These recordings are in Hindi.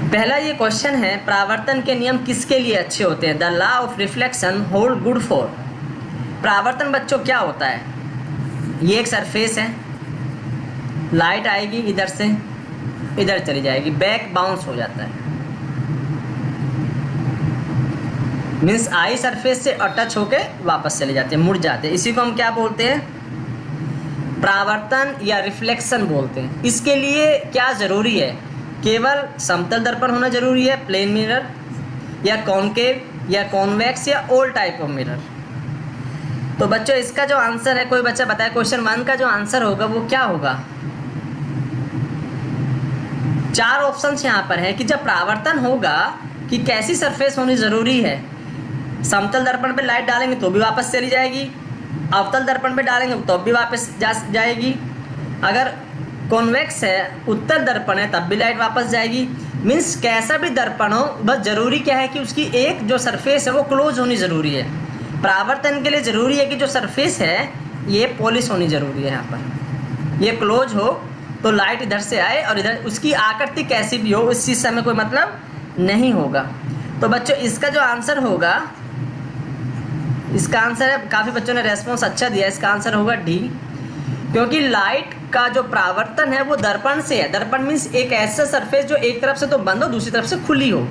पहला ये क्वेश्चन है, परावर्तन के नियम किसके लिए अच्छे होते हैं? The law of reflection hold good for. परावर्तन बच्चों क्या होता है? ये एक सरफेस है, लाइट आएगी इधर से इधर चली जाएगी, बैक बाउंस हो जाता है, मीन्स आई सरफेस से और टच होके वापस चले जाते हैं, मुड़ जाते हैं। इसी को हम क्या बोलते हैं? परावर्तन या रिफ्लेक्शन बोलते हैं। इसके लिए क्या ज़रूरी है? केवल समतल दर्पण होना जरूरी है, प्लेन मिरर या कॉनकेव या कॉन्वेक्स या ऑल टाइप ऑफ मिरर। तो बच्चों इसका जो आंसर है, कोई बच्चा बताए क्वेश्चन 1 का जो आंसर होगा वो क्या होगा? 4 ऑप्शंस यहाँ पर है कि जब परावर्तन होगा कि कैसी सरफेस होनी ज़रूरी है। समतल दर्पण पे लाइट डालेंगे तो भी वापस चली जाएगी, अवतल दर्पण पे डालेंगे तो भी वापस जाएगी, अगर कॉन्वेक्स है, उत्तर दर्पण है, तब भी लाइट वापस जाएगी। मीन्स कैसा भी दर्पण हो, बस ज़रूरी क्या है कि उसकी एक जो सरफेस है वो क्लोज होनी ज़रूरी है। परावर्तन के लिए ज़रूरी है कि जो सरफेस है ये पॉलिश होनी ज़रूरी है, यहाँ पर ये क्लोज हो तो लाइट इधर से आए और इधर उसकी आकृति कैसी भी हो उस चीज़ से हमें कोई मतलब नहीं होगा। तो बच्चों इसका जो आंसर होगा, इसका आंसर है, काफ़ी बच्चों ने रेस्पॉन्स अच्छा दिया, इसका आंसर होगा डी, क्योंकि लाइट का जो परावर्तन है वो दर्पण से है। दर्पण मीन्स एक ऐसा सरफेस जो एक तरफ से तो बंद हो, दूसरी तरफ से खुली हो।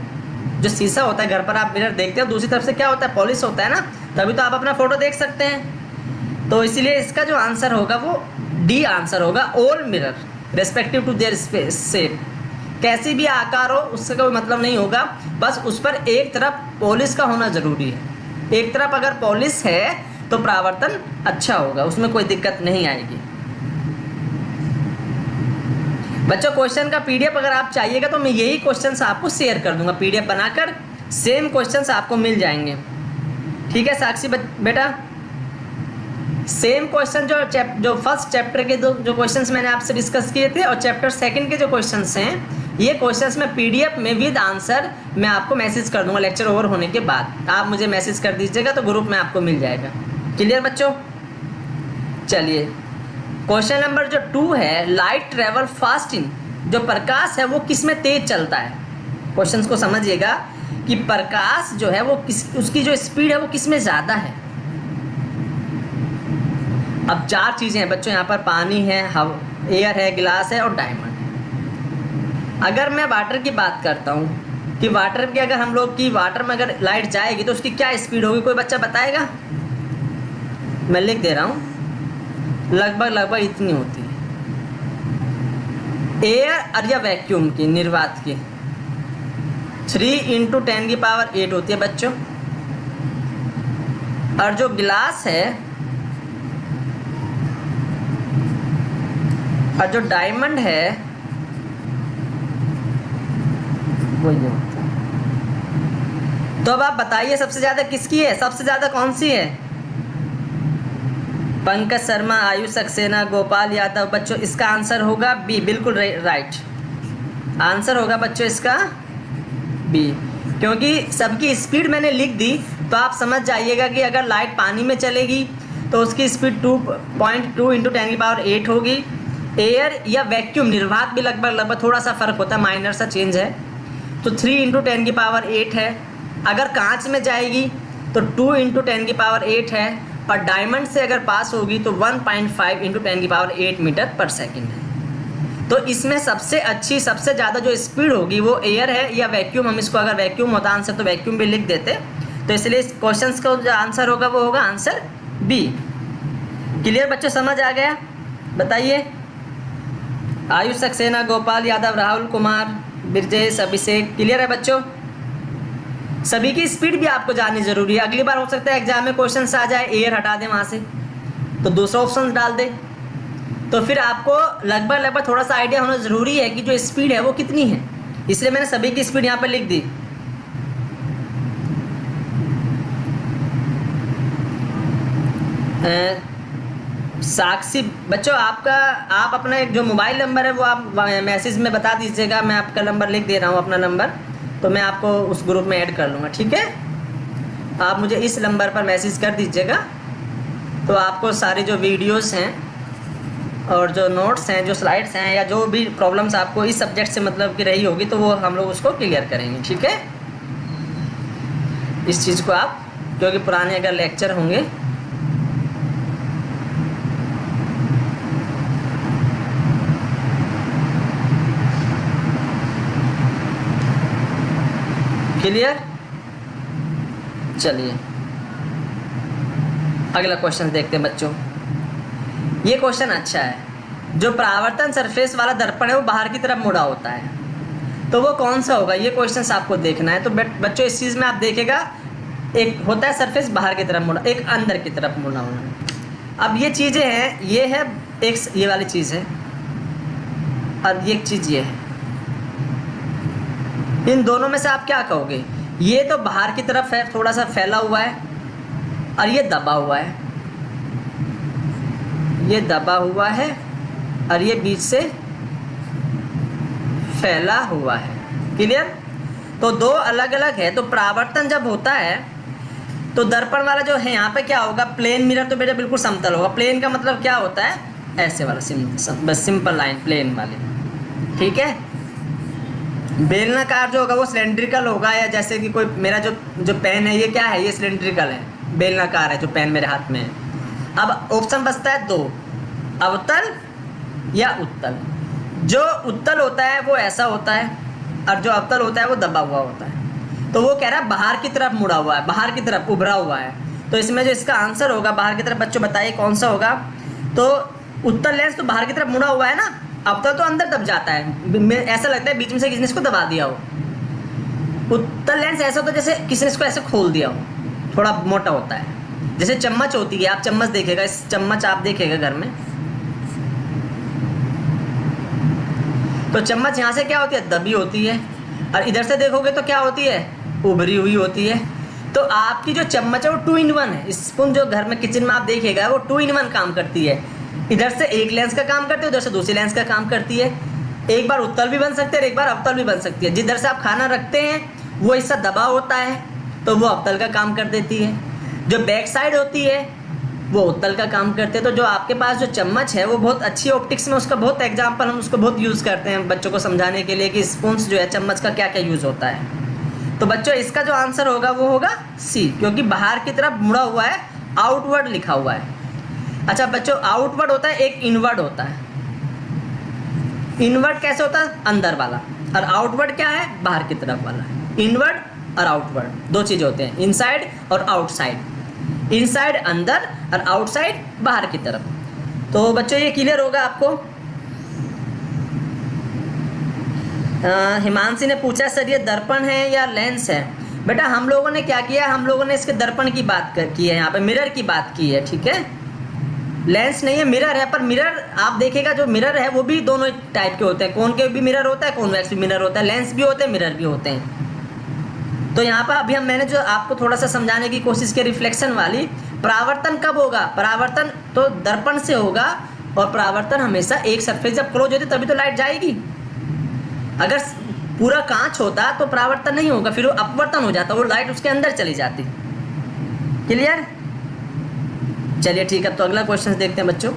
जो शीशा होता है, घर पर आप मिरर देखते हो, दूसरी तरफ से क्या होता है? पॉलिश होता है ना, तभी तो आप अपना फोटो देख सकते हैं। तो इसीलिए इसका जो आंसर होगा वो डी आंसर होगा, all mirror respective to their shape. कैसी भी आकार हो उससे कोई मतलब नहीं होगा, बस उस पर एक तरफ पॉलिश का होना ज़रूरी है। एक तरफ अगर पॉलिश है तो परावर्तन अच्छा होगा, उसमें कोई दिक्कत नहीं आएगी। बच्चों क्वेश्चन का पीडीएफ अगर आप चाहिएगा तो मैं यही क्वेश्चंस आपको शेयर कर दूंगा, पीडीएफ बनाकर सेम क्वेश्चंस आपको मिल जाएंगे। ठीक है साक्षी बेटा, सेम क्वेश्चन जो फर्स्ट चैप्टर के जो क्वेश्चंस मैंने आपसे डिस्कस किए थे और चैप्टर 2 के जो क्वेश्चंस हैं, ये क्वेश्चंस मैं पीडीएफ में विद आंसर मैं आपको मैसेज कर दूंगा लेक्चर ओवर होने के बाद। आप मुझे मैसेज कर दीजिएगा तो ग्रुप में आपको मिल जाएगा। क्लियर बच्चों? चलिए क्वेश्चन नंबर जो 2 है, लाइट ट्रेवल फास्ट इन। जो प्रकाश है वो किस में तेज चलता है? क्वेश्चंस को समझिएगा कि प्रकाश जो है वो उसकी जो स्पीड है वो किस में ज़्यादा है। अब 4 चीज़ें हैं बच्चों यहाँ पर, पानी है, एयर है, गिलास है और डायमंड है। अगर मैं वाटर की बात करता हूँ कि वाटर की अगर हम लोग की वाटर में अगर लाइट जाएगी तो उसकी क्या स्पीड होगी? कोई बच्चा बताएगा? मैं लिख दे रहा हूँ, लगभग इतनी होती है। एयर या वैक्यूम की, निर्वात की 3 × 10⁸ होती है बच्चों। और जो गिलास है और जो डायमंड है वो ये होता है। तो अब आप बताइए सबसे ज़्यादा किसकी है? सबसे ज़्यादा कौन सी है? पंकज शर्मा, आयुष सक्सेना, गोपाल यादव। बच्चों इसका आंसर होगा बी, बिल्कुल राइट आंसर होगा बच्चों इसका बी, क्योंकि सबकी स्पीड मैंने लिख दी तो आप समझ जाइएगा कि अगर लाइट पानी में चलेगी तो उसकी स्पीड 2.2 × 10⁸ होगी। एयर या वैक्यूम, निर्वात भी लगभग थोड़ा सा फ़र्क होता है, माइनर सा चेंज है, तो 3 × 10⁸ है। अगर कांच में जाएगी तो 2 × 10⁸ है, और डायमंड से अगर पास होगी तो 1.5 × 10⁸ मीटर/सेकंड है। तो इसमें सबसे अच्छी, सबसे ज़्यादा जो स्पीड होगी वो एयर है या वैक्यूम। हम इसको अगर वैक्यूम होता आंसर तो वैक्यूम भी लिख देते, तो इसलिए इस क्वेश्चन का जो आंसर होगा वो होगा आंसर बी। क्लियर बच्चों, समझ आ गया? बताइए। आयुष सक्सेना, गोपाल यादव, राहुल कुमार, ब्रजेश, अभिषेक। क्लियर है बच्चों? सभी की स्पीड भी आपको जाननी जरूरी है। अगली बार हो सकता है एग्जाम में क्वेश्चन आ जाए एयर हटा दें वहाँ से, तो दूसरा ऑप्शन डाल दें, तो फिर आपको लगभग थोड़ा सा आइडिया होना ज़रूरी है कि जो स्पीड है वो कितनी है। इसलिए मैंने सभी की स्पीड यहाँ पर लिख दी। साक्षी बच्चों, आप अपना जो मोबाइल नंबर है वो आप मैसेज में बता दीजिएगा। मैं आपका नंबर लिख दे रहा हूँ, अपना नंबर, तो मैं आपको उस ग्रुप में ऐड कर लूँगा। ठीक है, आप मुझे इस नंबर पर मैसेज कर दीजिएगा, तो आपको सारे जो वीडियोस हैं और जो नोट्स हैं, जो स्लाइड्स हैं, या जो भी प्रॉब्लम्स आपको इस सब्जेक्ट से मतलब की रही होगी तो वो हम लोग उसको क्लियर करेंगे, ठीक है। इस चीज़ को आप, क्योंकि पुराने अगर लेक्चर होंगे क्लियर। चलिए अगला क्वेश्चन देखते हैं बच्चों। ये क्वेश्चन अच्छा है। जो परावर्तन सरफेस वाला दर्पण है वो बाहर की तरफ मुड़ा होता है, तो वो कौन सा होगा, ये क्वेश्चन आपको देखना है। तो बच्चों इस चीज़ में आप देखेगा, एक होता है सरफेस बाहर की तरफ मुड़ा, एक अंदर की तरफ मुड़ा होना। अब ये चीज़ें हैं, ये है एक ये वाली चीज़ है और ये एक चीज़ ये है। इन दोनों में से आप क्या कहोगे? ये तो बाहर की तरफ है, थोड़ा सा फैला हुआ है, और ये दबा हुआ है, ये दबा हुआ है, और ये बीच से फैला हुआ है। क्लियर। तो दो अलग अलग है। तो परावर्तन जब होता है तो दर्पण वाला जो है यहाँ पे क्या होगा, प्लेन मिरर तो बेटा बिल्कुल समतल होगा। प्लेन का मतलब क्या होता है, ऐसे वाला बस सिंपल लाइन प्लेन वाली, ठीक है। बेलनाकार जो होगा वो सिलेंड्रिकल होगा, या जैसे कि कोई मेरा जो पेन है ये क्या है, ये सिलेंड्रिकल है, बेलनाकार है जो पेन मेरे हाथ में है। अब ऑप्शन बचता है दो, अवतल या उत्तल। जो उत्तल होता है वो ऐसा होता है, और जो अवतल होता है वो दबा हुआ होता है। तो वो कह रहा है बाहर की तरफ मुड़ा हुआ है, बाहर की तरफ उभरा हुआ है। तो इसमें जो इसका आंसर होगा बाहर की तरफ, बच्चों बताइए कौन सा होगा। तो उत्तल लेंस तो बाहर की तरफ मुड़ा हुआ है ना, अवतल तो अंदर दब जाता है, ऐसा लगता है बीच में से किसी ने इसको दबा दिया हो। उत्तल लेंस ऐसा होता है जैसे किसी ने इसको ऐसे खोल दिया हो, थोड़ा मोटा होता है, जैसे चम्मच होती है। आप चम्मच देखेगा, इस चम्मच आप देखेगा घर में, तो चम्मच यहाँ से क्या होती है, दबी होती है, और इधर से देखोगे तो क्या होती है, उभरी हुई होती है। तो आपकी जो चम्मच है वो 2 in 1 है। स्पून जो घर में किचन में आप देखेगा वो 2 in 1 काम करती है। इधर से एक लेंस का काम करती है, उधर से दूसरी लेंस का काम करती है। एक बार उत्तल भी बन सकते हैं, एक बार अवतल भी बन सकती है। जिधर से आप खाना रखते हैं वो हिस्सा दबा होता है तो वो अवतल का काम कर देती है। जो बैक साइड होती है वो उत्तल का काम करते हैं। तो जो आपके पास जो चम्मच है वो बहुत अच्छी ऑप्टिक्स में, उसका बहुत एग्जाम्पल हम उसको बहुत यूज़ करते हैं बच्चों को समझाने के लिए कि स्पून्स जो है चम्मच का क्या क्या यूज़ होता है। तो बच्चों इसका जो आंसर होगा वो होगा सी, क्योंकि बाहर की तरफ मुड़ा हुआ है, आउटवर्ड लिखा हुआ है। अच्छा बच्चों, आउटवर्ड होता है, एक इनवर्ड होता है। इनवर्ड कैसे होता है, अंदर वाला, और आउटवर्ड क्या है, बाहर की तरफ वाला। इनवर्ड और आउटवर्ड दो चीज़ होते हैं, इनसाइड और आउटसाइड। इनसाइड अंदर और आउटसाइड बाहर की तरफ। तो बच्चों ये क्लियर होगा आपको। हिमांशी ने पूछा सर ये दर्पण है या लेंस है। बेटा हम लोगों ने क्या किया, हम लोगों ने इसके दर्पण की बात की है, यहाँ पे मिरर की बात की है, ठीक है। लेंस नहीं है, मिरर है। पर मिरर आप देखेगा जो मिरर है वो भी दोनों टाइप के होते हैं, कोन के भी मिरर होता है, कॉन्वेक्स भी मिरर होता है, लेंस भी होते हैं, मिरर भी होते हैं। तो यहाँ पर अभी मैंने जो आपको थोड़ा सा समझाने की कोशिश की रिफ्लेक्शन वाली, परावर्तन कब होगा, परावर्तन तो दर्पण से होगा, और परावर्तन हमेशा एक सरफेस जब क्लोज होती तभी तो लाइट जाएगी। अगर पूरा कांच होता तो परावर्तन नहीं होगा, फिर वो अपवर्तन हो जाता, वो लाइट उसके अंदर चली जाती। क्लियर। चलिए ठीक है, तो अगला क्वेश्चन देखते हैं बच्चों।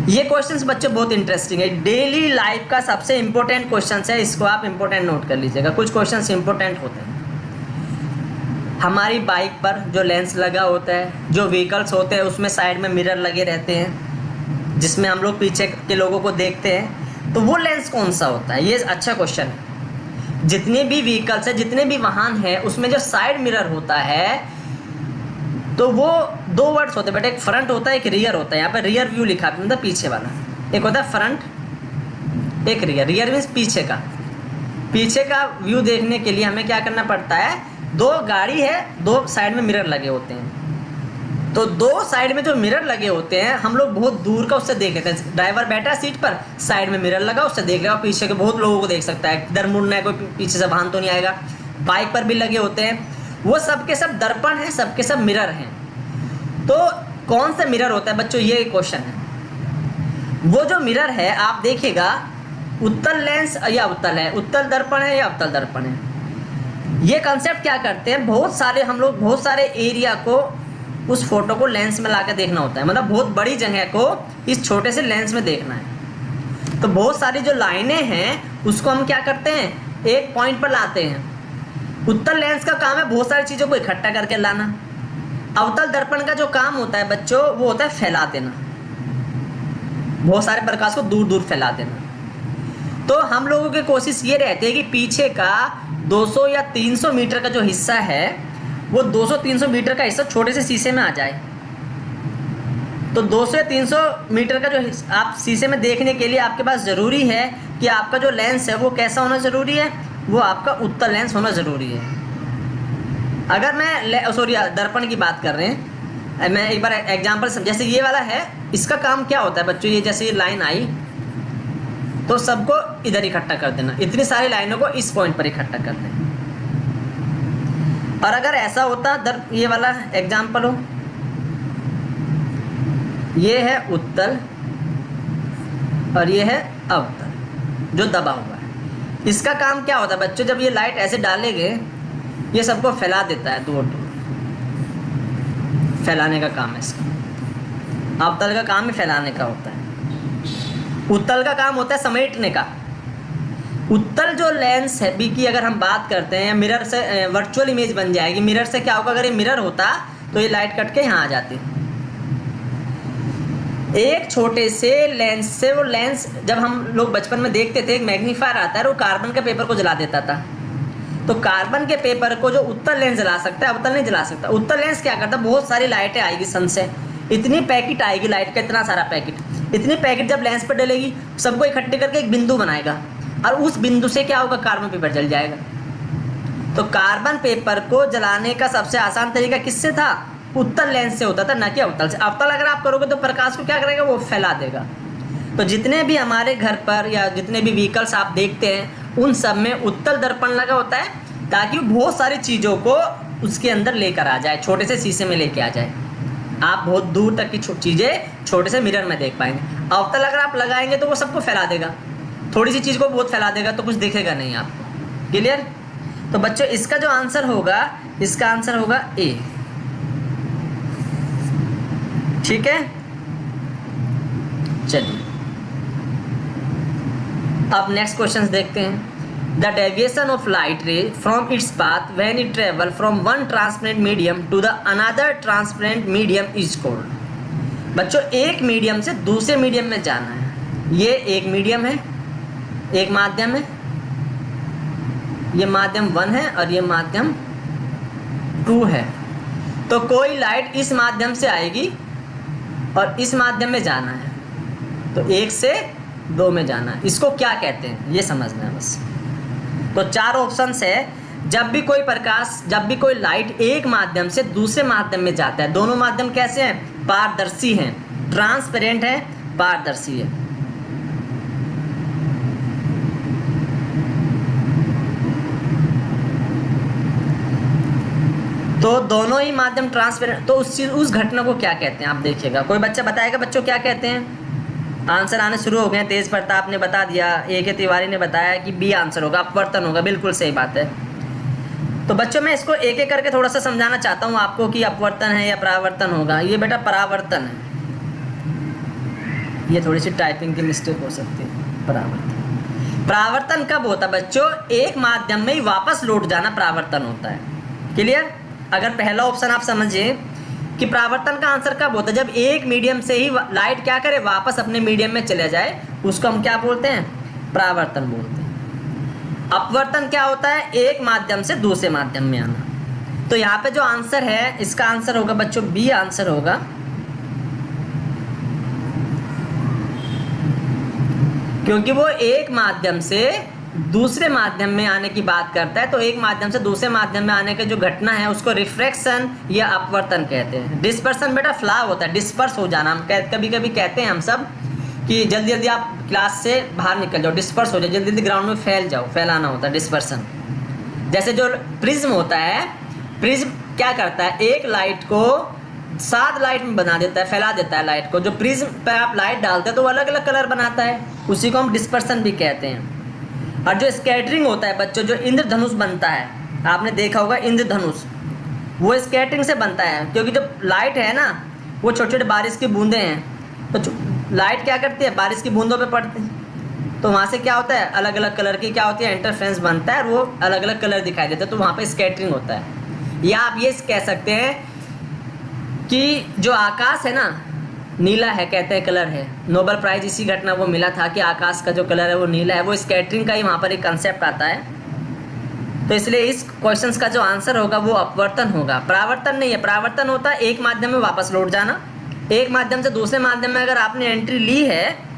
ये क्वेश्चंस बच्चों बहुत इंटरेस्टिंग है, डेली लाइफ का सबसे इंपॉर्टेंट क्वेश्चन है, इसको आप इंपॉर्टेंट नोट कर लीजिएगा। कुछ क्वेश्चंस इंपॉर्टेंट होते हैं। हमारी बाइक पर जो लेंस लगा होता है, जो व्हीकल्स होते हैं उसमें साइड में मिरर लगे रहते हैं जिसमें हम लोग पीछे के लोगों को देखते हैं, तो वो लेंस कौन सा होता है, ये अच्छा क्वेश्चन है। जितने भी व्हीकल्स है, जितने भी वाहन है, उसमें जो साइड मिरर होता है तो वो दो वर्ड्स होते हैं बेटा, एक फ्रंट होता है, एक रियर होता है। यहाँ पे रियर व्यू लिखा है, मतलब पीछे वाला। एक होता है फ्रंट, एक रियर। रियर मीन्स पीछे का। पीछे का व्यू देखने के लिए हमें क्या करना पड़ता है, दो गाड़ी है, दो साइड में मिरर लगे होते हैं, तो दो साइड में जो मिरर लगे होते हैं हम लोग बहुत दूर का उससे देख लेते हैं। ड्राइवर बैठा सीट पर, साइड में मिरर लगा, उससे देख लेगा, पीछे के बहुत लोगों को देख सकता है, इधर मुड़ना है, कोई पीछे से वाहन तो नहीं आएगा। बाइक पर भी लगे होते हैं, वो सब के सब दर्पण हैं, सब के सब मिरर हैं। तो कौन सा मिरर होता है बच्चों, ये क्वेश्चन है। वो जो मिरर है आप देखिएगा, उत्तल लेंस या उत्तल है, उत्तल दर्पण है या अवतल दर्पण है। ये कंसेप्ट क्या करते हैं, बहुत सारे हम लोग बहुत सारे एरिया को उस फोटो को लेंस में ला के देखना होता है, मतलब बहुत बड़ी जगह को इस छोटे से लेंस में देखना है। तो बहुत सारी जो लाइनें हैं उसको हम क्या करते हैं, एक पॉइंट पर लाते हैं। उत्तल लेंस का काम है बहुत सारी चीज़ों को इकट्ठा करके लाना। अवतल दर्पण का जो काम होता है बच्चों, वो होता है फैला देना, बहुत सारे प्रकाश को दूर दूर फैला देना। तो हम लोगों की कोशिश ये रहती है कि पीछे का 200 या 300 मीटर का जो हिस्सा है वो 200-300 मीटर का हिस्सा छोटे से शीशे में आ जाए। तो 200 या 300 मीटर का जो आप शीशे में देखने के लिए आपके पास ज़रूरी है कि आपका जो लेंस है वो कैसा होना ज़रूरी है, वो आपका उत्तल लेंस होना ज़रूरी है। अगर मैं सॉरी दर्पण की बात कर रहे हैं, मैं एक बार एग्जांपल, जैसे ये वाला है, इसका काम क्या होता है बच्चों, ये जैसे ये लाइन आई तो सबको इधर इकट्ठा कर देना, इतनी सारी लाइनों को इस पॉइंट पर इकट्ठा कर देना। और अगर ऐसा होता ये वाला एग्जांपल हो, ये है उत्तल और ये है अवतल जो दबा हुआ है। इसका काम क्या होता है बच्चों, जब ये लाइट ऐसे डालेंगे ये सबको फैला देता है, दूर दूर फैलाने का काम है इसका। अवतल का काम ही फैलाने का होता है, उत्तल का काम होता है समेटने का। उत्तल जो लेंस है बी की अगर हम बात करते हैं, मिरर से वर्चुअल इमेज बन जाएगी। मिरर से क्या होगा, अगर ये मिरर होता तो ये लाइट कट के यहाँ आ जाती। एक छोटे से लेंस से, वो लेंस जब हम लोग बचपन में देखते थे, एक मैग्नीफायर आता है, वो कार्बन के पेपर को जला देता था। तो कार्बन के पेपर को जो उत्तल लेंस जला सकता है, अवतल नहीं जला सकता। उत्तल लेंस क्या करता है, बहुत सारी लाइटें आएगी सन से, इतनी पैकेट आएगी लाइट का, इतना सारा पैकेट, इतनी पैकेट जब लेंस पर डलेगी सबको इकट्ठे करके एक बिंदु बनाएगा, और उस बिंदु से क्या होगा, कार्बन पेपर जल जाएगा। तो कार्बन पेपर को जलाने का सबसे आसान तरीका किससे था, उत्तल लेंस से होता था, ना कि अवतल से। अवतल अगर आप करोगे तो प्रकाश को क्या करेगा, वो फैला देगा। तो जितने भी हमारे घर पर या जितने भी व्हीकल्स आप देखते हैं उन सब में उत्तल दर्पण लगा होता है, ताकि बहुत सारी चीज़ों को उसके अंदर लेकर आ जाए, छोटे से शीशे में लेके आ जाए। आप बहुत दूर तक की चीज़ें छोटे से मिरर में देख पाएंगे। अवतल अगर आप लगाएंगे तो वो सबको फैला देगा, थोड़ी सी चीज़ को बहुत फैला देगा, तो कुछ दिखेगा नहीं आपको। क्लियर? तो बच्चों इसका जो आंसर होगा, इसका आंसर होगा ए। ठीक है, चलिए अब नेक्स्ट क्वेश्चन देखते हैं। The deviation of light ray from its path when it travel from one transparent medium to the another transparent medium is called. बच्चों एक मीडियम से दूसरे मीडियम में जाना है, ये एक मीडियम है, एक माध्यम है, ये माध्यम 1 है और ये माध्यम 2 है। तो कोई लाइट इस माध्यम से आएगी और इस माध्यम में जाना है, तो 1 से 2 में जाना है। इसको क्या कहते हैं ये समझना है बस। तो 4 ऑप्शंस है। जब भी कोई प्रकाश, जब भी कोई लाइट एक माध्यम से दूसरे माध्यम में जाता है, दोनों माध्यम कैसे हैं, पारदर्शी हैं, ट्रांसपेरेंट है, पारदर्शी है। तो दोनों ही माध्यम ट्रांसपेरेंट, तो उस घटना को क्या कहते हैं आप देखिएगा। कोई बच्चा बताएगा बच्चों क्या कहते हैं। आंसर आने शुरू हो गए। तेज प्रताप ने बता दिया, ए के तिवारी ने बताया कि बी आंसर होगा, अपवर्तन होगा। बिल्कुल सही बात है। तो बच्चों मैं इसको एक एक करके थोड़ा सा समझाना चाहता हूँ आपको कि अपवर्तन है या परावर्तन होगा। ये बेटा परावर्तन है, ये थोड़ी सी टाइपिंग की मिस्टेक हो सकती है। परावर्तन, परावर्तन कब होता है बच्चों, एक माध्यम में ही वापस लौट जाना परावर्तन होता है। क्लियर? अगर पहला ऑप्शन आप समझिए कि परावर्तन का आंसर कब होता है, जब एक मीडियम से ही लाइट क्या करे, वापस अपने मीडियम में चले जाए, उसको हम क्या बोलते हैं, परावर्तन बोलते हैं। अपवर्तन क्या होता है, एक माध्यम से दूसरे माध्यम में आना। तो यहाँ पे जो आंसर है, इसका आंसर होगा बच्चों बी आंसर होगा। क्योंकि वो एक माध्यम से दूसरे माध्यम में आने की बात करता है। तो एक माध्यम से दूसरे माध्यम में आने की जो घटना है उसको रिफ्रैक्शन या अपवर्तन कहते हैं। डिस्पर्सन बेटा फ्लॉ होता है, डिस्पर्स हो जाना। हम कभी कभी कहते हैं हम सब कि जल्दी जल्दी आप क्लास से बाहर निकल जाओ, डिस्पर्स हो जाओ, जल्दी जल्दी ग्राउंड में फैल जाओ, फैलाना होता है डिस्पर्सन। जैसे जो प्रिज्म होता है, प्रिज्म क्या करता है, एक लाइट को 7 लाइट में बना देता है, फैला देता है लाइट को। जो प्रिज्म पर आप लाइट डालते हैं तो वो अलग अलग कलर बनाता है, उसी को हम डिस्पर्सन भी कहते हैं। और जो स्कैटरिंग होता है बच्चों, जो इंद्रधनुष बनता है, आपने देखा होगा इंद्रधनुष, वो स्कैटरिंग से बनता है, क्योंकि जब लाइट है ना वो छोटे छोटे बारिश की बूंदें हैं, तो लाइट क्या करती है, बारिश की बूंदों पे पड़ती है, तो वहाँ से क्या होता है, अलग अलग कलर की क्या होती है, इंटरफ्रेंस बनता है और वो अलग अलग कलर दिखाई देता है, तो वहाँ पे स्कैटरिंग होता है। या आप ये कह सकते हैं कि जो आकाश है ना नीला है, कहते हैं कलर है, नोबेल प्राइज इसी घटना को मिला था कि आकाश का जो कलर है वो नीला है, वो स्कैटरिंग का ही वहाँ पर एक कंसेप्ट आता है। तो इसलिए इस क्वेश्चंस का जो आंसर होगा वो अपवर्तन होगा, परावर्तन नहीं है। परावर्तन होता है एक माध्यम में वापस लौट जाना, एक माध्यम से दूसरे माध्यम में अगर आपने एंट्री ली है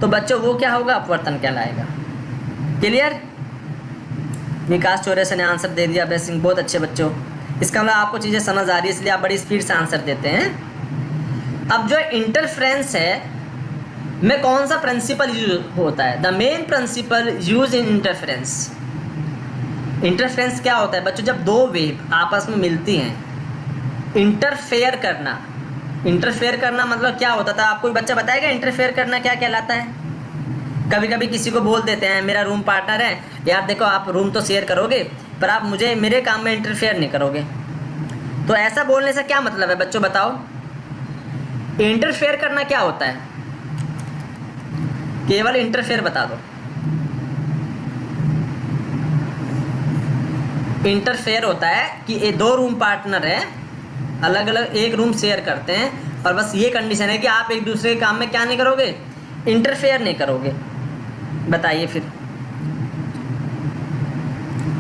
तो बच्चों वो क्या होगा, अपवर्तन कहलाएगा। क्लियर? विकास चौरसिया ने आंसर दे दिया, बेसिंग, बहुत अच्छे बच्चों। इसका मतलब आपको चीज़ें समझ आ रही है, इसलिए आप बड़ी स्पीड से आंसर देते हैं। अब जो इंटरफ्रेंस है में कौन सा प्रिंसिपल यूज होता है? The main principal use in interference. Interference क्या होता है बच्चों? जब दो वेव आपस में मिलती हैं, इंटरफेयर करना। इंटरफेयर करना मतलब क्या होता था, आपको बच्चा बताएगा इंटरफेयर करना क्या कहलाता है? कभी कभी किसी को बोल देते हैं, मेरा रूम पार्टनर है, यार देखो आप रूम तो शेयर करोगे पर आप मुझे मेरे काम में इंटरफेयर नहीं करोगे। तो ऐसा बोलने से क्या मतलब है बच्चों, बताओ? इंटरफेयर करना क्या होता है? केवल इंटरफेयर बता दो। इंटरफेयर होता है कि ये दो रूम पार्टनर है, अलग अलग एक रूम शेयर करते हैं, और बस ये कंडीशन है कि आप एक दूसरे के काम में क्या नहीं करोगे, इंटरफेयर नहीं करोगे। बताइए फिर।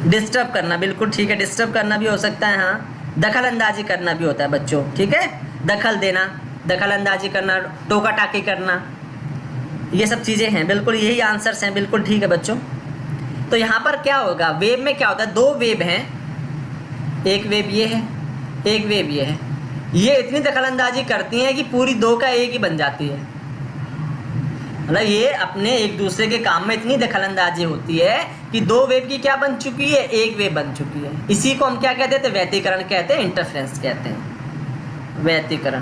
डिस्टर्ब करना, बिल्कुल ठीक है, डिस्टर्ब करना भी हो सकता है, हाँ। दखल अंदाजी करना भी होता है बच्चों, ठीक है, दखल देना, दखल अंदाजी करना, टोका टाकी करना, ये सब चीज़ें हैं, बिल्कुल यही आंसर्स हैं, बिल्कुल ठीक है बच्चों। तो यहाँ पर क्या होगा, वेव में क्या होता है, दो वेव हैं, एक वेव ये है, एक वेव ये है, ये इतनी दखलंदाजी करती हैं कि पूरी दो का एक ही बन जाती है। मतलब ये अपने एक दूसरे के काम में इतनी दखलंदाजी होती है कि दो वेव की क्या बन चुकी है, एक वेव बन चुकी है। इसी को हम क्या कहते हैं, व्यतिकरण कहते हैं, इंटरफ्रेंस कहते हैं, व्यतिकरण।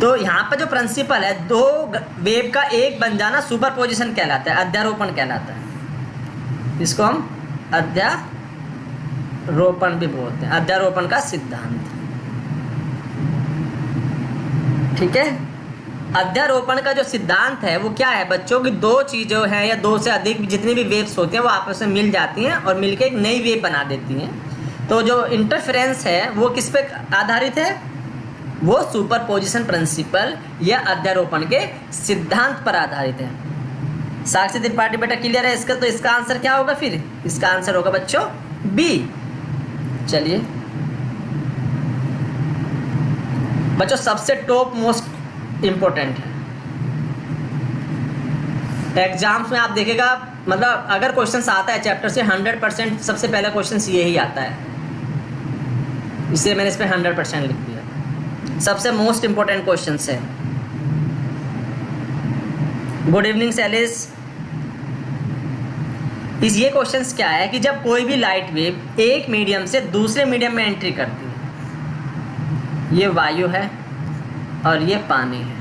तो यहाँ पर जो प्रिंसिपल है, दो वेव का एक बन जाना सुपरपोजिशन कहलाता है, अध्यारोपण कहलाता है। इसको हम अध्यारोपण भी बोलते हैं, अध्यारोपण का सिद्धांत, ठीक है। अध्यारोपण का जो सिद्धांत है वो क्या है बच्चों की, दो चीज़ें हैं या दो से अधिक जितनी भी वेव्स होती हैं वो आपस में मिल जाती हैं और मिलकर एक नई वेव बना देती हैं। तो जो इंटरफेरेंस है वो किस पे आधारित है, वो सुपरपोजिशन प्रिंसिपल या अध्यारोपण के सिद्धांत पर आधारित है। साक्षी त्रिपाठी बेटा क्लियर है इसका? तो इसका आंसर क्या होगा फिर? इसका आंसर होगा बच्चों बी। चलिए बच्चों, सबसे टॉप मोस्ट इम्पोर्टेंट है एग्जाम्स में, आप देखेगा, मतलब अगर क्वेश्चंस आता है चैप्टर से 100% सबसे पहला क्वेश्चंस यही आता है, इसलिए मैंने इस पर 100% लिख दिया। सबसे मोस्ट इम्पोर्टेंट क्वेश्चंस है। Good evening सैलिस। इस ये क्वेश्चंस क्या है कि जब कोई भी लाइट वेव एक मीडियम से दूसरे मीडियम में एंट्री करती है, ये वायु है और ये पानी है,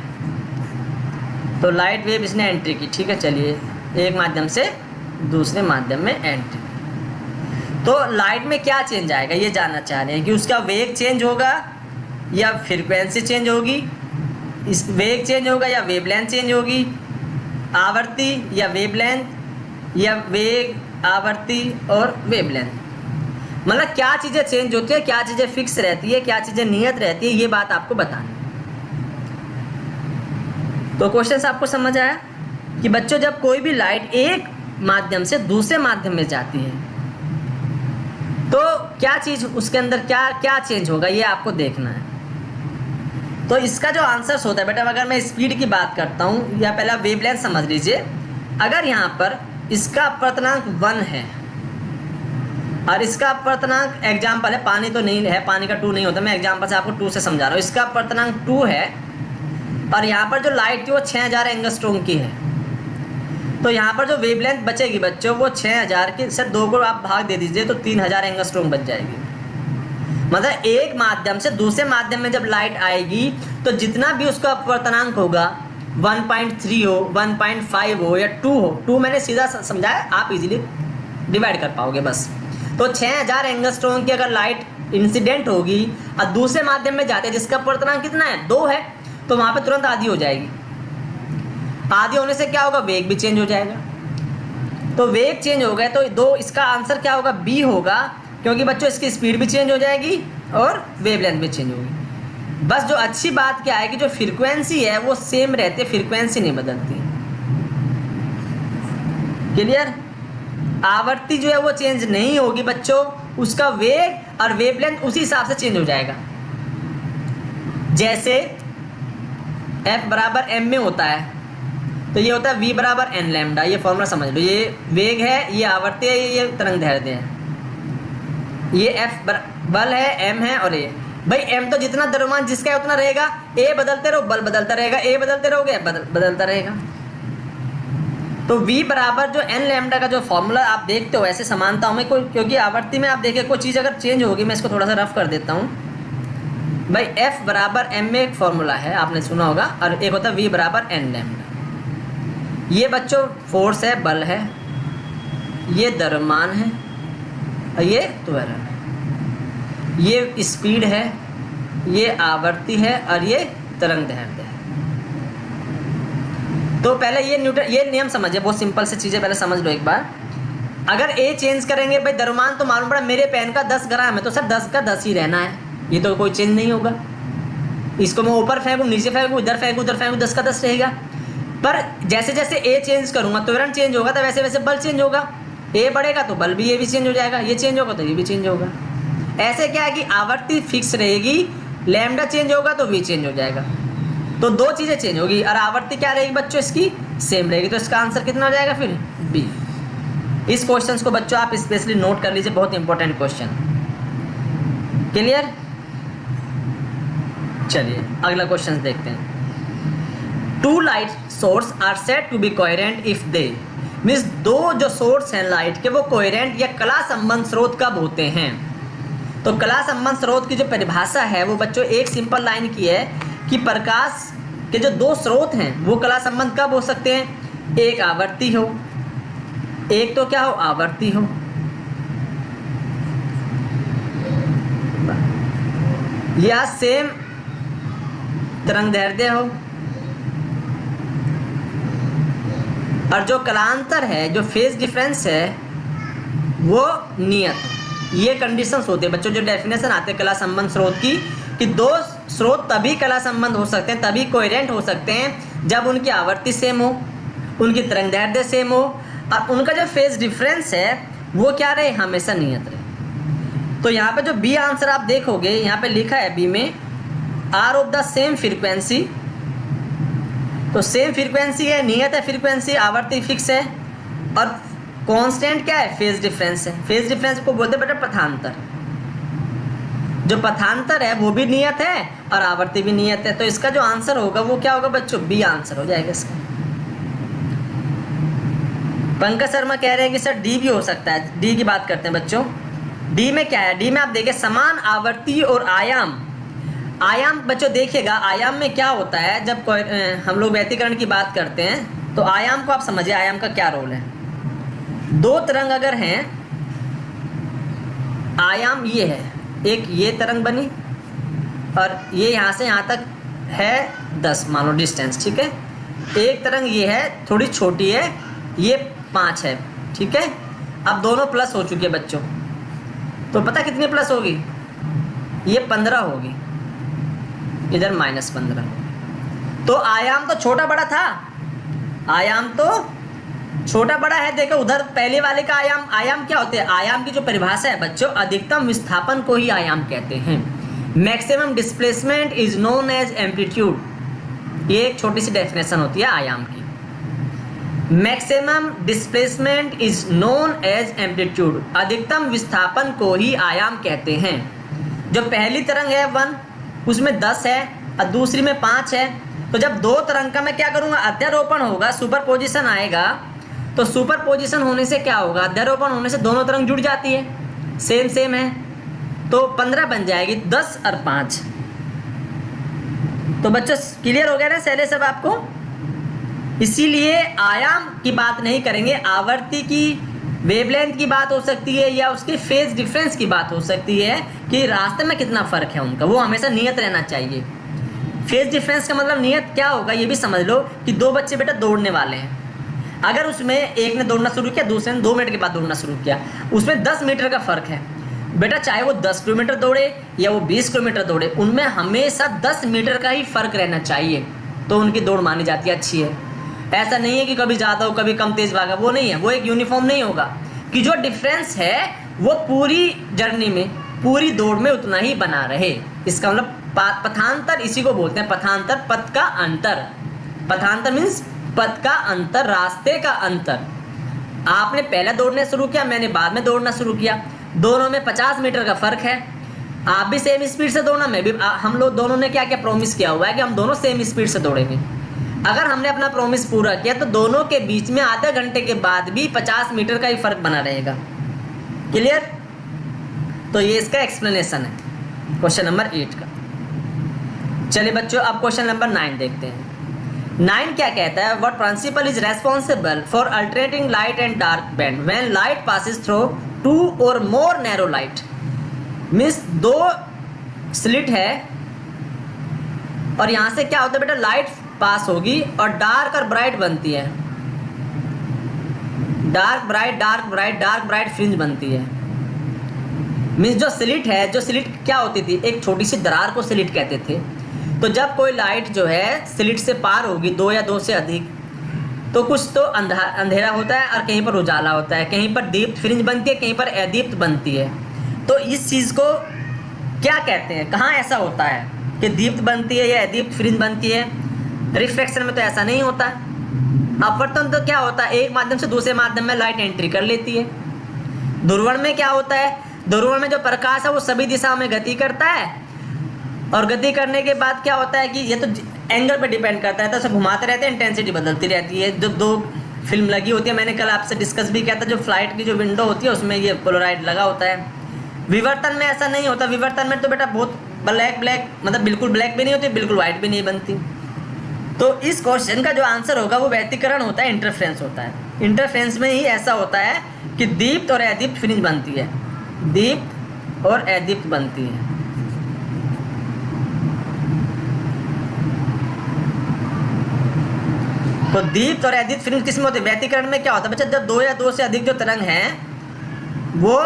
तो लाइट वेव इसने एंट्री की, ठीक है। चलिए, एक माध्यम से दूसरे माध्यम में एंट्री, तो लाइट में क्या चेंज आएगा ये जानना चाह रहे हैं कि उसका वेग चेंज होगा या फ्रीक्वेंसी चेंज होगी, इस वेग चेंज होगा या वेवलेंथ चेंज होगी, आवर्ती या वेवलेंथ, या वेग, आवर्ती और वेवलेंथ। मतलब क्या चीज़ें चेंज होती है, क्या चीज़ें फिक्स रहती है, क्या चीज़ें नियत रहती है, ये बात आपको बतानी। तो क्वेश्चन आपको समझ आया कि बच्चों जब कोई भी लाइट एक माध्यम से दूसरे माध्यम में जाती है तो क्या चीज़ उसके अंदर क्या क्या चेंज होगा, ये आपको देखना है। तो इसका जो आंसर्स होता है बेटा, अगर मैं स्पीड की बात करता हूँ, या पहला वेवलेंथ समझ लीजिए। अगर यहाँ पर इसका अपवर्तनांक 1 है और इसका अपवर्तनांक, एग्जाम्पल है, पानी तो नहीं है, पानी का 2 नहीं होता, मैं एग्जाम्पल से आपको 2 से समझा रहा हूँ। इसका अपवर्तनांक 2 है और यहाँ पर जो लाइट थी वो 6000 एंगस्ट्रॉम की है, तो यहाँ पर जो वेवलेंथ बचेगी बच्चों वो 6000 की से 2 को आप भाग दे दीजिए तो 3000 एंगस्ट्रॉम बच जाएगी। मतलब एक माध्यम से दूसरे माध्यम में जब लाइट आएगी तो जितना भी उसका अपवर्तनांक होगा, 1.3 हो, 1.5 हो या 2 हो, 2 मैंने सीधा समझाया, आप इजीली डिवाइड कर पाओगे बस। तो 6000 एंगस्ट्रॉम की अगर लाइट इंसिडेंट होगी और दूसरे माध्यम में जाते हैं जिसका अपवर्तनांक कितना है 2 है, तो वहां पे तुरंत आधी हो जाएगी। आधी होने से क्या होगा, वेग भी चेंज हो जाएगा। तो वेग चेंज हो गए तो दो, इसका आंसर क्या होगा, बी होगा, क्योंकि बच्चों इसकी स्पीड भी चेंज हो जाएगी और वेवलेंथ भी चेंज होगी। बस जो अच्छी बात क्या है कि जो फ्रीक्वेंसी है वो सेम रहती है, फ्रीक्वेंसी नहीं बदलती। क्लियर? आवृत्ति जो है वो चेंज नहीं होगी बच्चों, उसका वेग और वेवलेंथ उसी हिसाब से चेंज हो जाएगा। जैसे F बराबर m में होता है, तो ये होता है v बराबर n लैम्डा। ये फॉर्मूला समझ लो, ये वेग है, ये आवृत्ति है, ये तरंग दैर्ध्य है। ये F बल है, m है और a। भाई m तो जितना द्रव्यमान जिसका है उतना रहेगा, a बदलते रहो बल बदलता रहेगा, a बदलते रहोगे बदलता रहेगा। तो v बराबर जो n लैम्डा का जो फॉर्मूला आप देखते हो ऐसे समानताओं में कोई, क्योंकि आवृत्ति में आप देखिए कोई चीज़ अगर चेंज होगी, मैं इसको थोड़ा सा रफ कर देता हूँ। भाई F बराबर m में एक फॉर्मूला है, आपने सुना होगा, और एक होता है v बराबर n लैम्डा। ये बच्चों फोर्स है, बल है, ये द्रव्यमान है और ये त्वरण है, ये स्पीड है, ये आवृत्ति है और ये तरंग दैर्ध्य है। तो पहले ये नियम समझिए, बहुत सिंपल से चीज़ें पहले समझ लो एक बार। अगर A चेंज करेंगे, भाई द्रव्यमान तो मालूम पड़ा मेरे पेन का 10 ग्राम है, तो सर 10 का 10 ही रहना है, ये तो कोई चेंज नहीं होगा। इसको मैं ऊपर फेंकूँ, नीचे फेंकूँ, इधर फेंकूँ, उधर फेंकूँ, 10 का 10 रहेगा। पर जैसे जैसे A चेंज करूँगा त्वरण चेंज होगा, तो वैसे वैसे बल चेंज होगा। A बढ़ेगा तो बल भी, ये भी चेंज हो जाएगा, ये चेंज होगा तो ये भी चेंज होगा। ऐसे क्या है कि आवृत्ति फिक्स रहेगी, लैम्डा चेंज होगा तो V चेंज हो जाएगा। तो दो चीज़ें चेंज होगी और आवृत्ति क्या रहेगी बच्चों, इसकी सेम रहेगी। तो इसका आंसर कितना हो जाएगा फिर, बी। इस क्वेश्चन को बच्चों आप स्पेशली नोट कर लीजिए, बहुत इंपॉर्टेंट क्वेश्चन। क्लियर? चलिए अगला क्वेश्चन देखते हैं। 2 light source are said to be coherent if they, means दो जो सोर्स हैं लाइट के वो कोहेरेंट या कला संबंध स्रोत कब होते हैं। तो कला संबंध स्रोत की जो परिभाषा है वो बच्चों एक सिंपल लाइन की है कि प्रकाश के जो दो स्रोत हैं वो कला संबंध कब हो सकते हैं, एक आवर्ती हो, एक तो क्या हो, आवर्ती हो। या सेम तरंग दैर्ध्य हो, और जो कलांतर है, जो फेज डिफरेंस है वो नियत हो। ये कंडीशंस होते हैं बच्चों, जो डेफिनेशन आते हैं कला संबंध स्रोत की, कि दो स्रोत तभी कला संबंध हो सकते हैं, तभी कोहेरेंट हो सकते हैं जब उनकी आवर्ती सेम हो, उनकी तरंग दैर्ध्य सेम हो, और उनका जो फेज डिफरेंस है वो क्या रहे, हमेशा नियत रहे। तो यहाँ पे जो बी आंसर आप देखोगे, यहाँ पे लिखा है बी में are of the same frequency. तो सेम फ्रीक्वेंसी है, नियत है फ्रीक्वेंसी, आवर्ती फिक्स है, और कांस्टेंट क्या है, फेज डिफरेंस है। फेज डिफरेंस को बोलते हैं बेटा पथांतर। जो पथांतर है वो भी नियत है और आवर्ती भी नियत है। तो इसका जो आंसर होगा वो क्या होगा बच्चों, बी आंसर हो जाएगा इसका। पंकज शर्मा कह रहे हैं कि सर डी भी हो सकता है। डी की बात करते हैं बच्चों। डी में क्या है, डी में आप देखिए समान आवर्ती और आयाम। आयाम बच्चों देखिएगा, आयाम में क्या होता है, जब कोई हम लोग व्यतिकरण की बात करते हैं तो आयाम को आप समझिए, आयाम का क्या रोल है। दो तरंग अगर हैं, आयाम ये है, एक ये तरंग बनी और ये यहाँ से यहाँ तक है 10 मान लो डिस्टेंस, ठीक है। एक तरंग ये है, थोड़ी छोटी है, ये 5 है, ठीक है। अब दोनों प्लस हो चुके बच्चों, तो पता कितनी प्लस होगी, ये 15 होगी, इधर -15। तो आयाम तो छोटा बड़ा था, आयाम तो छोटा बड़ा है। देखो उधर पहले वाले का आयाम क्या होते हैं, आयाम की जो परिभाषा है बच्चों, अधिकतम विस्थापन को ही आयाम कहते हैं। Maximum displacement is known as amplitude. ये एक छोटी सी डेफिनेशन होती है आयाम की। Maximum displacement is known as amplitude, अधिकतम विस्थापन को ही आयाम कहते हैं। जो पहली तरंग है 1, उसमें 10 है और दूसरी में 5 है। तो जब दो तरंग का मैं क्या करूंगा, अध्यारोपण होगा, सुपर पोजिशन आएगा। तो सुपर पोजिशन होने से क्या होगा, अध्यारोपण होने से दोनों तरंग जुड़ जाती है, सेम है, तो 15 बन जाएगी, 10 और 5। तो बच्चों क्लियर हो गया ना सैले सब आपको। इसीलिए आयाम की बात नहीं करेंगे, आवर्ती की वेवलेंथ की बात हो सकती है या उसके फेज डिफरेंस की बात हो सकती है कि रास्ते में कितना फ़र्क है उनका, वो हमेशा नियत रहना चाहिए। फेज डिफरेंस का मतलब नियत क्या होगा ये भी समझ लो कि दो बच्चे बेटा दौड़ने वाले हैं, अगर उसमें एक ने दौड़ना शुरू किया, दूसरे ने 2 मिनट के बाद दौड़ना शुरू किया, उसमें 10 मीटर का फ़र्क है बेटा, चाहे वो 10 किलोमीटर दौड़े या वो 20 किलोमीटर दौड़े, उनमें हमेशा 10 मीटर का ही फ़र्क रहना चाहिए, तो उनकी दौड़ मानी जाती है अच्छी है। ऐसा नहीं है कि कभी ज़्यादा हो कभी कम तेज़ भागा, वो नहीं है, वो एक यूनिफॉर्म नहीं होगा कि जो डिफरेंस है वो पूरी जर्नी में, पूरी दौड़ में उतना ही बना रहे। इसका मतलब पथांतर इसी को बोलते हैं, पथांतर, पथ का अंतर। पथांतर मीन्स पथ का अंतर, रास्ते का अंतर। आपने पहले दौड़ना शुरू किया, मैंने बाद में दौड़ना शुरू किया, दोनों में 50 मीटर का फ़र्क है। आप भी सेम स्पीड से दौड़ना, मैं भी, हम लोग दोनों ने क्या क्या प्रॉमिस किया हुआ है कि हम दोनों सेम स्पीड से दौड़ेंगे। अगर हमने अपना प्रॉमिस पूरा किया तो दोनों के बीच में आधे घंटे के बाद भी 50 मीटर का ही फ़र्क बना रहेगा। क्लियर? तो ये इसका एक्सप्लेनेशन है क्वेश्चन नंबर 8 का। चलिए बच्चों, अब क्वेश्चन नंबर 9 देखते हैं। 9 क्या कहता है? What principle is responsible for alternating light and dark band when light passes through 2 और more narrow light. Means 2 slit है और यहाँ से क्या होता है बेटा, लाइट पास होगी और डार्क और ब्राइट बनती है, dark bright, dark bright, dark bright fringe बनती है। मीन्स जो स्लिट है, जो स्लिट क्या होती थी, एक छोटी सी दरार को स्लिट कहते थे। तो जब कोई लाइट जो है स्लिट से पार होगी, 2 या 2 से अधिक, तो कुछ तो अंधेरा होता है और कहीं पर उजाला होता है, कहीं पर दीप्त फ्रिंज बनती है, कहीं पर अदीप्त बनती है। तो इस चीज़ को क्या कहते हैं, कहाँ ऐसा होता है कि दीप्त बनती है या अदीप्त फ्रिंज बनती है? रिफ्लेक्शन में तो ऐसा नहीं होता। अपवर्तन तो क्या होता है, एक माध्यम से दूसरे माध्यम में लाइट एंट्री कर लेती है। ध्रुवण में क्या होता है, ध्रुवण में जो प्रकाश है वो सभी दिशाओं में गति करता है और गति करने के बाद क्या होता है कि ये तो एंगल पे डिपेंड करता है, तो सब घुमाते रहते हैं, इंटेंसिटी बदलती रहती है। जब 2 फिल्म लगी होती है, मैंने कल आपसे डिस्कस भी किया था, जो फ्लाइट की जो विंडो होती है उसमें ये पोलराइड लगा होता है। विवर्तन में ऐसा नहीं होता, विवर्तन में तो बेटा बहुत ब्लैक मतलब बिल्कुल ब्लैक भी नहीं होती, बिल्कुल वाइट भी नहीं बनती। तो इस क्वेश्चन का जो आंसर होगा वो व्यतिकरण होता है, इंटरफ्रेंस होता है। इंटरफ्रेंस में ही ऐसा होता है कि दीप्त और अदीप्त फ्रिंज बनती है, दीप्त और अदीप्त बनती है। तो दीप्त और अदीप्त फ्रिंज किसमें होती है? व्यतिकरण में क्या होता है बच्चा, जब 2 या 2 से अधिक जो तरंग हैं वो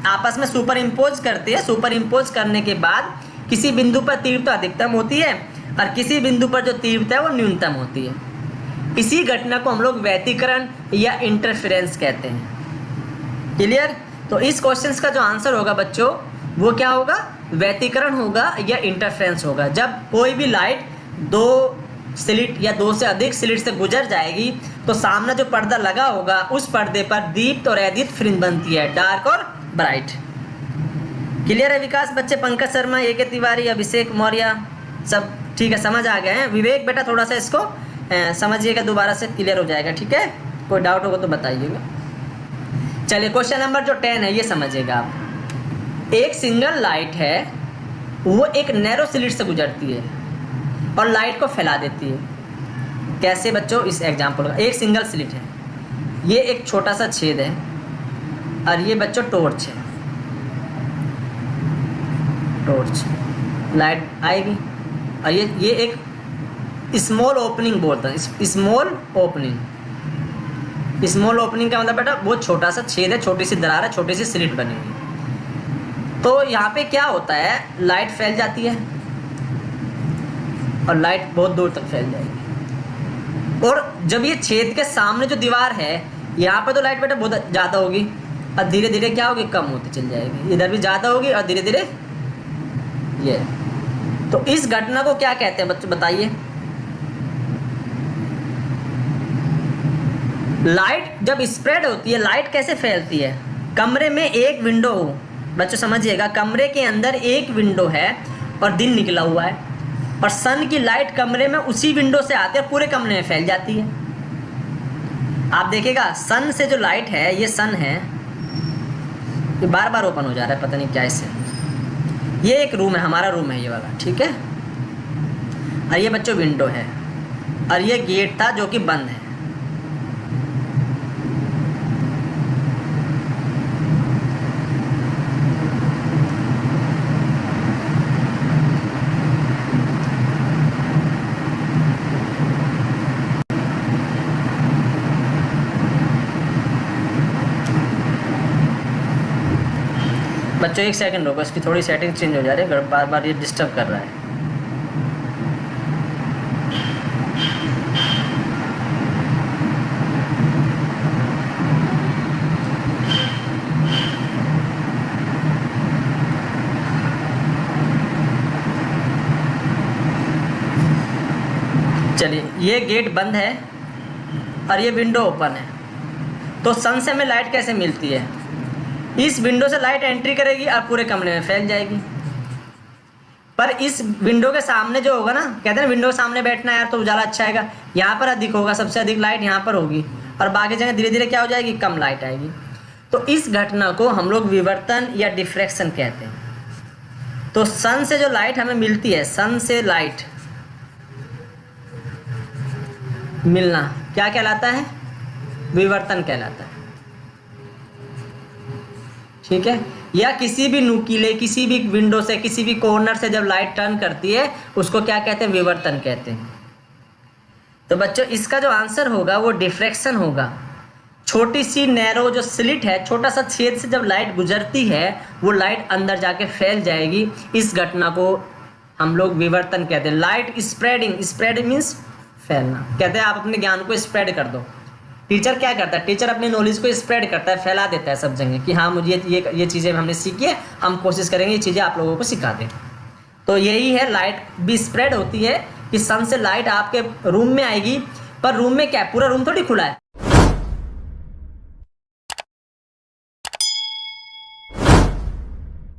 आपस में सुपर इम्पोज करती है। सुपर इम्पोज करने के बाद किसी बिंदु पर तीव्रता अधिकतम होती है और किसी बिंदु पर जो तीव्रता है वो न्यूनतम होती है। इसी घटना को हम लोग व्यतिकरण या इंटरफेरेंस कहते हैं। क्लियर? तो इस क्वेश्चन का जो आंसर होगा बच्चों वो क्या होगा, व्यतिकरण होगा या इंटरफेरेंस होगा। जब कोई भी लाइट 2 स्लिट या 2 से अधिक स्लिट से गुजर जाएगी तो सामने जो पर्दा लगा होगा उस पर्दे पर दीप्त और अदीप्त फ्रिंज बनती है, डार्क और ब्राइट। क्लियर है विकास बच्चे? पंकज शर्मा, ए के तिवारी, अभिषेक मौर्य, सब ठीक है, समझ आ गए हैं? विवेक बेटा थोड़ा सा इसको समझिएगा, दोबारा से क्लियर हो जाएगा, ठीक है? कोई डाउट होगा तो बताइएगा। चलिए क्वेश्चन नंबर जो 10 है ये समझिएगा आप। एक सिंगल लाइट है, वो एक नैरो स्लिट से गुजरती है और लाइट को फैला देती है। कैसे बच्चों? इस एग्जाम्पल का, एक सिंगल स्लिट है, ये एक छोटा सा छेद है और ये बच्चों टॉर्च है, टॉर्च लाइट आएगी और ये एक स्मॉल ओपनिंग बोलते हैं, स्मॉल ओपनिंग। स्मॉल ओपनिंग का मतलब बेटा बहुत छोटा सा छेद है, छोटी सी दरार है, छोटी सी स्लिट बनी हुई। तो यहाँ पे क्या होता है, लाइट फैल जाती है और लाइट बहुत दूर तक फैल जाएगी। और जब ये छेद के सामने जो दीवार है यहाँ पर तो लाइट बेटा बहुत ज़्यादा होगी और धीरे धीरे क्या होगी, कम होती चल जाएगी। इधर भी ज़्यादा होगी और धीरे धीरे ये। तो इस घटना को क्या कहते हैं बच्चों बताइए? लाइट जब स्प्रेड होती है, लाइट कैसे फैलती है? कमरे में एक विंडो हो, बच्चों समझिएगा, कमरे के अंदर एक विंडो है और दिन निकला हुआ है और सन की लाइट कमरे में उसी विंडो से आती है, पूरे कमरे में फैल जाती है। आप देखिएगा सन से जो लाइट है, ये सन है, ये बार बार ओपन हो जा रहा है, पता नहीं क्या इससे। ये एक रूम है, हमारा रूम है ये वाला, ठीक है? और ये बच्चों विंडो है और ये गेट था जो कि बंद है। बच्चों एक सेकंड होगा, इसकी थोड़ी सेटिंग चेंज हो जा रही है, बार बार ये डिस्टर्ब कर रहा है। चलिए, ये गेट बंद है और ये विंडो ओपन है, तो सन से हमें लाइट कैसे मिलती है? इस विंडो से लाइट एंट्री करेगी और पूरे कमरे में फैल जाएगी। पर इस विंडो के सामने जो होगा ना, कहते हैं विंडो के सामने बैठना है यार तो उजाला अच्छा आएगा, यहाँ पर अधिक होगा, सबसे अधिक लाइट यहाँ पर होगी और बाकी जगह धीरे धीरे क्या हो जाएगी, कम लाइट आएगी। तो इस घटना को हम लोग विवर्तन या डिफ्रैक्शन कहते हैं। तो सन से जो लाइट हमें मिलती है, सन से लाइट मिलना क्या कहलाता है? विवर्तन कहलाता है। ठीक है, या किसी भी नुकीले, किसी भी विंडो से, किसी भी कॉर्नर से जब लाइट टर्न करती है उसको क्या कहते हैं? विवर्तन कहते हैं। तो बच्चों इसका जो आंसर होगा वो डिफ्रैक्शन होगा। छोटी सी नैरो जो स्लिट है, छोटा सा छेद से जब लाइट गुजरती है वो लाइट अंदर जाके फैल जाएगी, इस घटना को हम लोग विवर्तन कहते हैं। लाइट स्प्रेडिंग, स्प्रेड मीन्स फैलना। कहते हैं आप अपने ज्ञान को स्प्रेड कर दो। टीचर क्या करता है? टीचर अपनी नॉलेज को स्प्रेड करता है, फैला देता है सब जगह कि हाँ मुझे ये चीज़ें हमने सीखी है, हम कोशिश करेंगे ये चीज़ें आप लोगों को सिखा दें। तो यही है, लाइट भी स्प्रेड होती है कि सन से लाइट आपके रूम में आएगी, पर रूम में क्या है, पूरा रूम थोड़ी खुला है।